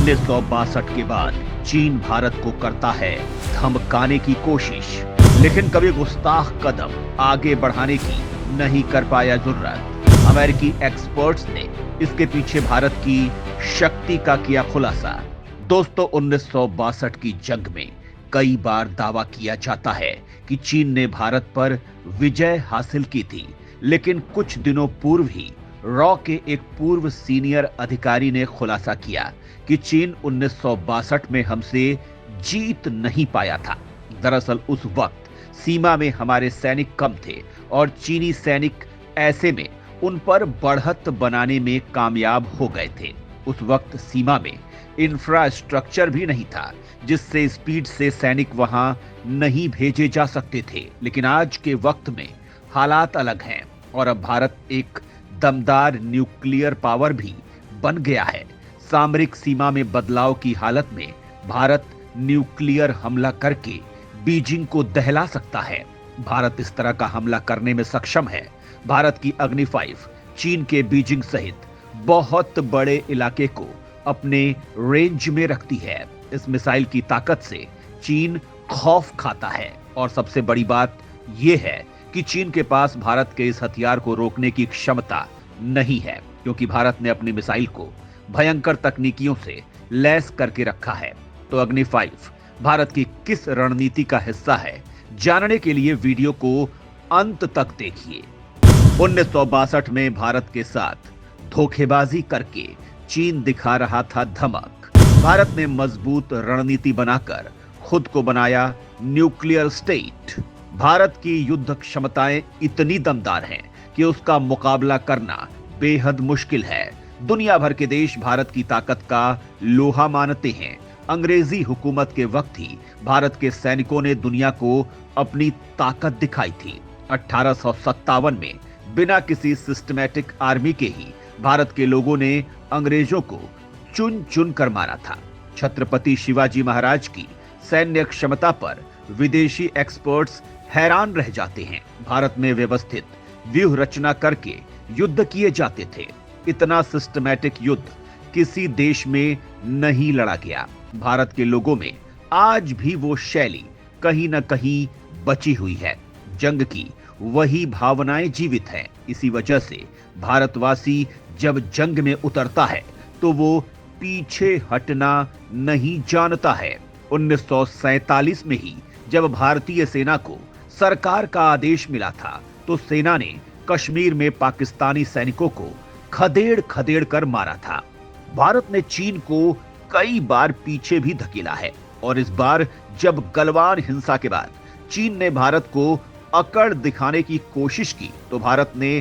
1962 के बाद चीन भारत को करता है धमकाने की कोशिश, लेकिन कभी गुस्ताख कदम आगे बढ़ाने की नहीं कर पाया जुर्रत। अमेरिकी एक्सपर्ट्स ने इसके पीछे भारत की शक्ति का किया खुलासा। दोस्तों, 1962 की जंग में कई बार दावा किया जाता है कि चीन ने भारत पर विजय हासिल की थी, लेकिन कुछ दिनों पूर्व ही रॉ के एक पूर्व सीनियर अधिकारी ने खुलासा किया कि चीन 1962 में हमसे जीत नहीं पाया था। दरअसल उस वक्त सीमा में हमारे सैनिक कम थे और चीनी सैनिक ऐसे में उन पर बढ़त बनाने में कामयाब हो गए थे। उस वक्त सीमा में इंफ्रास्ट्रक्चर भी नहीं था जिससे स्पीड से सैनिक वहां नहीं भेजे जा सकते थे। लेकिन आज के वक्त में हालात अलग हैं और अब भारत एक दमदार न्यूक्लियर पावर भी बन गया है। सामरिक सीमा में बदलाव की हालत में भारत न्यूक्लियर हमला करके बीजिंग को दहला सकता है। भारत इस तरह का हमला करने में सक्षम है। भारत की अग्नि 5 चीन के बीजिंग सहित बहुत बड़े इलाके को अपने रेंज में रखती है। इस मिसाइल की ताकत से चीन खौफ खाता है और सबसे बड़ी बात यह है कि चीन के पास भारत के इस हथियार को रोकने की क्षमता नहीं है, क्योंकि भारत ने अपनी मिसाइल को भयंकर तकनीकियों से लैस करके रखा है। तो अग्नि 5 भारत की किस रणनीति का हिस्सा है, जानने के लिए वीडियो को अंत तक देखिए। 1962 में भारत के साथ धोखेबाजी करके चीन दिखा रहा था धमक। भारत ने मजबूत रणनीति बनाकर खुद को बनाया न्यूक्लियर स्टेट। भारत की युद्ध क्षमताएं इतनी दमदार हैं कि उसका मुकाबला करना बेहद मुश्किल है। दुनिया भर के देश भारत की ताकत का लोहा मानते हैं। अंग्रेजी हुकूमत के वक्त ही भारत के सैनिकों ने दुनिया को अपनी ताकत दिखाई थी। 1857 में बिना किसी सिस्टमैटिक आर्मी के ही भारत के लोगों ने अंग्रेजों को चुन चुन कर मारा था। छत्रपति शिवाजी महाराज की सैन्य क्षमता पर विदेशी एक्सपर्ट्स हैरान रह जाते हैं। भारत में व्यवस्थित व्यूह रचना करके युद्ध किए जाते थे। इतना सिस्टमैटिक युद्ध किसी देश में नहीं लड़ा गया। भारत के लोगों में आज भी वो शैली कहीं न कहीं बची हुई है। जंग की वही भावनाएं जीवित हैं। इसी वजह से भारतवासी जब जंग में उतरता है तो वो पीछे हटना नहीं जानता है। 1947 में ही जब भारतीय सेना को सरकार का आदेश मिला था तो सेना ने कश्मीर में पाकिस्तानी सैनिकों को खदेड़ खदेड़ कर मारा था। भारत ने चीन को कई बार पीछे भी धकेला है और इस बार जब गलवान हिंसा के बाद चीन ने भारत को अकड़ दिखाने की कोशिश की तो भारत ने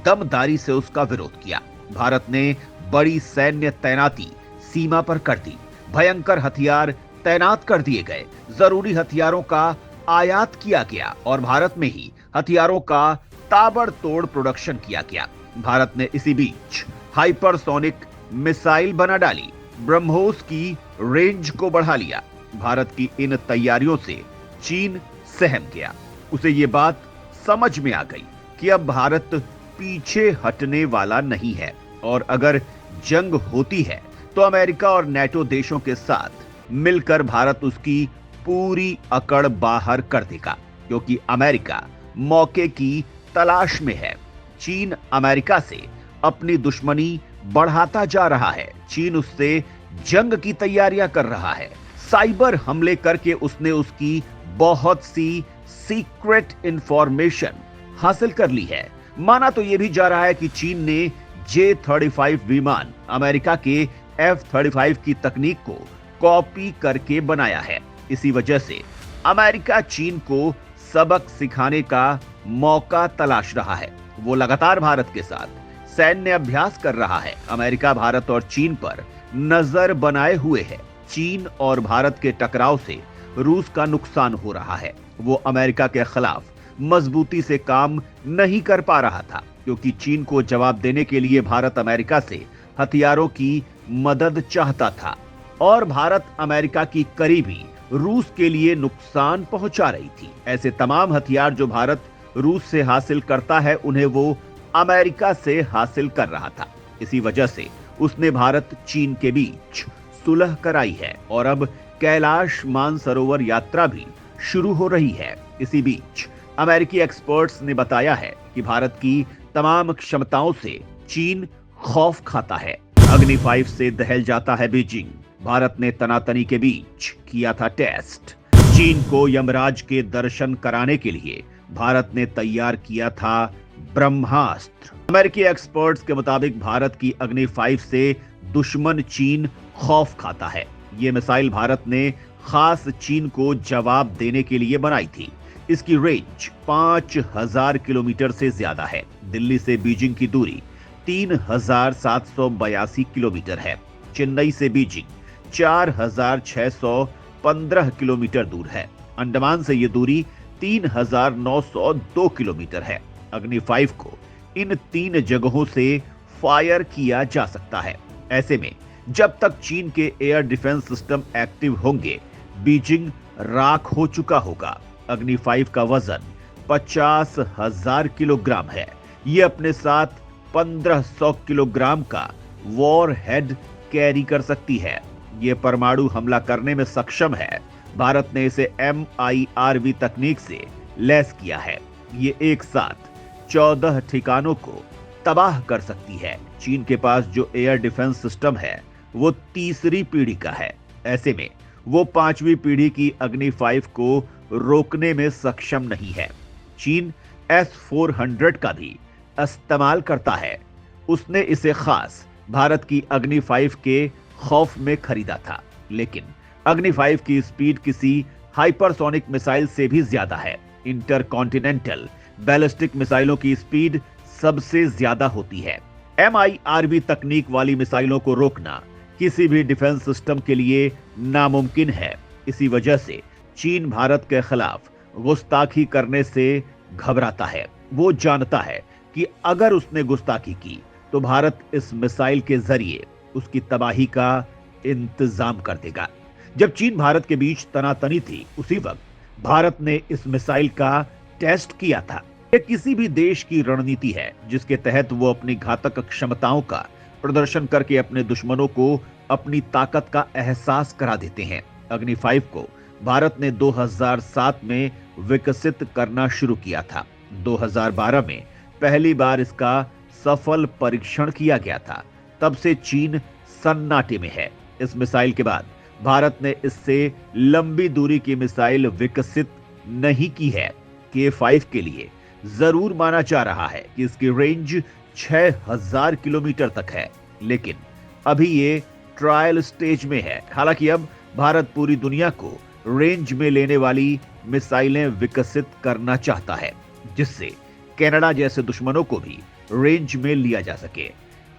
दमदारी से उसका विरोध किया। भारत ने बड़ी सैन्य तैनाती सीमा पर कर दी। भयंकर हथियार तैनात कर दिए गए। जरूरी हथियारों का आयात किया गया और भारत में ही हथियारों का ताबड़तोड़ प्रोडक्शन किया गया। भारत ने इसी बीच हाइपरसोनिक मिसाइल बना डाली। ब्रह्मोस की रेंज को बढ़ा लिया। भारत की इन तैयारियों से चीन सहम गया। उसे ये बात समझ में आ गई कि अब भारत पीछे हटने वाला नहीं है और अगर जंग होती है तो अमेरिका और नेटो देशों के साथ मिलकर भारत उसकी पूरी अकड़ बाहर कर देगा, क्योंकि अमेरिका मौके की तलाश में है। चीन अमेरिका से अपनी दुश्मनी बढ़ाता जा रहा है। चीन उससे जंग की तैयारियां कर रहा है। साइबर हमले करके उसने उसकी बहुत सी सीक्रेट इंफॉर्मेशन हासिल कर ली है। माना तो यह भी जा रहा है कि चीन ने J-35 विमान अमेरिका के F-35 की तकनीक को कॉपी करके बनाया है। इसी वजह से अमेरिका चीन को सबक सिखाने का मौका तलाश रहा है। वो लगातार भारत के साथ सैन्य अभ्यास कर रहा है। अमेरिका भारत और चीन पर नजर बनाए हुए है। चीन और भारत के टकराव से रूस का नुकसान हो रहा है। वो अमेरिका के खिलाफ मजबूती से काम नहीं कर पा रहा था, क्योंकि चीन को जवाब देने के लिए भारत अमेरिका से हथियारों की मदद चाहता था और भारत अमेरिका की करीबी रूस के लिए नुकसान पहुंचा रही थी। ऐसे तमाम हथियार जो भारत रूस से हासिल करता है उन्हें वो अमेरिका से हासिल कर रहा था। इसी वजह से उसने भारत चीन के बीच सुलह कराई है और अब कैलाश मानसरोवर यात्रा भी शुरू हो रही है। इसी बीच अमेरिकी एक्सपर्ट्स ने बताया है कि भारत की तमाम क्षमताओं से चीन खौफ खाता है। अग्नि 5 से दहल जाता है बीजिंग। भारत ने तनातनी के बीच किया था टेस्ट। चीन को यमराज के दर्शन कराने के लिए भारत ने तैयार किया था ब्रह्मास्त्र। अमेरिकी एक्सपर्ट्स के मुताबिक भारत की अग्नि 5 से दुश्मन चीन खौफ खाता है। ये मिसाइल भारत ने खास चीन को जवाब देने के लिए बनाई थी। इसकी रेंज 5000 किलोमीटर से ज्यादा है। दिल्ली से बीजिंग की दूरी 3782 किलोमीटर है। चेन्नई से बीजिंग 4615 किलोमीटर दूर है। अंडमान से यह दूरी 3902 किलोमीटर है। अग्नि 5 को इन 3 जगहों से फायर किया जा सकता है। ऐसे में जब तक चीन के एयर डिफेंस सिस्टम एक्टिव होंगे, बीजिंग राख हो चुका होगा। अग्नि 5 का वजन 50,000 किलोग्राम है। यह अपने साथ 1500 किलोग्राम का वॉर हेड कैरी कर सकती है। यह परमाणु हमला करने में सक्षम है। भारत ने इसे MIRV तकनीक से लैस किया है। ये एक साथ 14 ठिकानों को तबाह कर सकती है। चीन के पास जो एयर डिफेंस सिस्टम है वो तीसरी पीढ़ी का है। ऐसे में वो 5वीं पीढ़ी की अग्नि 5 को रोकने में सक्षम नहीं है। चीन S-400 का भी इस्तेमाल करता है। उसने इसे खास भारत की अग्नि 5 के खौफ में खरीदा था, लेकिन अग्नि 5 की स्पीड किसी हाइपरसोनिक मिसाइल से भी ज्यादा है। इंटरकॉन्टिनेंटल बैलिस्टिक मिसाइलों की स्पीड सबसे ज्यादा होती है। MIRV तकनीक वाली मिसाइलों को रोकना किसी भी डिफेंस सिस्टम के लिए नामुमकिन है। इसी वजह से चीन भारत के खिलाफ गुस्ताखी करने से घबराता है। वो जानता है कि अगर उसने गुस्ताखी की तो भारत इस मिसाइल के जरिए उसकी तबाही का इंतजाम कर देगा। जब चीन भारत के बीच तनातनी थी, उसी वक्त भारत ने इस मिसाइल का टेस्ट किया था। यह किसी भी देश की रणनीति है जिसके तहत वो अपनी घातक क्षमताओं का प्रदर्शन करके अपने दुश्मनों को अपनी ताकत का एहसास करा देते हैं। अग्नि 5 को भारत ने 2007 में विकसित करना शुरू किया था। 2012 में पहली बार इसका सफल परीक्षण किया गया था। तब से चीन सन्नाटे में है। इस मिसाइल के बाद भारत ने इससे लंबी दूरी की मिसाइल विकसित नहीं की है। K5 के लिए जरूर माना जा रहा है कि इसकी रेंज 6000 किलोमीटर तक है, लेकिन अभी ये ट्रायल स्टेज में है। हालांकि अब भारत पूरी दुनिया को रेंज में लेने वाली मिसाइलें विकसित करना चाहता है, जिससे कनाडा जैसे दुश्मनों को भी रेंज में लिया जा सके।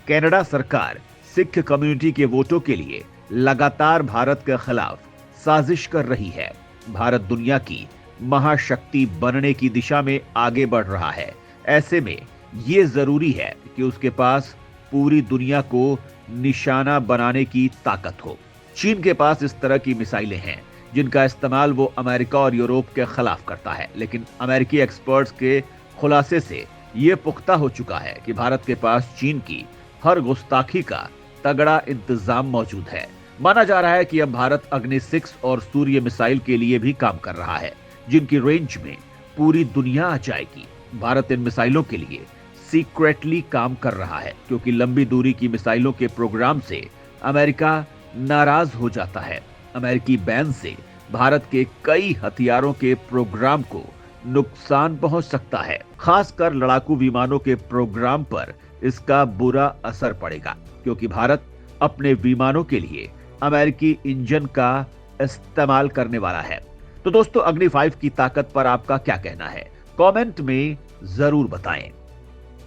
कनाडा सरकार सिख कम्युनिटी के वोटों के लिए लगातार भारत के खिलाफ साजिश कर रही है। भारत दुनिया की महाशक्ति बनने की दिशा में आगे बढ़ रहा है। ऐसे में ये जरूरी है कि उसके पास पूरी दुनिया को निशाना बनाने की ताकत हो। चीन के पास इस तरह की मिसाइलें हैं जिनका इस्तेमाल वो अमेरिका और यूरोप के खिलाफ करता है, लेकिन अमेरिकी एक्सपर्ट्स के खुलासे से ये पुख्ता हो चुका है कि भारत के पास चीन की हर गुस्ताखी का तगड़ा इंतजाम मौजूद है। माना जा रहा है कि अब भारत अग्नि 6 और सूर्य मिसाइल के लिए भी काम कर रहा है, जिनकी रेंज में पूरी दुनिया आ जाएगी। भारत इन मिसाइलों के लिए सीक्रेटली काम कर रहा है, क्योंकि लंबी दूरी की मिसाइलों के प्रोग्राम से अमेरिका नाराज हो जाता है। अमेरिकी बैन से भारत के कई हथियारों के प्रोग्राम को नुकसान पहुंच सकता है। खासकर लड़ाकू विमानों के प्रोग्राम पर इसका बुरा असर पड़ेगा, क्योंकि भारत अपने विमानों के लिए अमेरिकी इंजन का इस्तेमाल करने वाला है। तो दोस्तों, अग्नि 5 की ताकत पर आपका क्या कहना है? कमेंट में जरूर बताएं।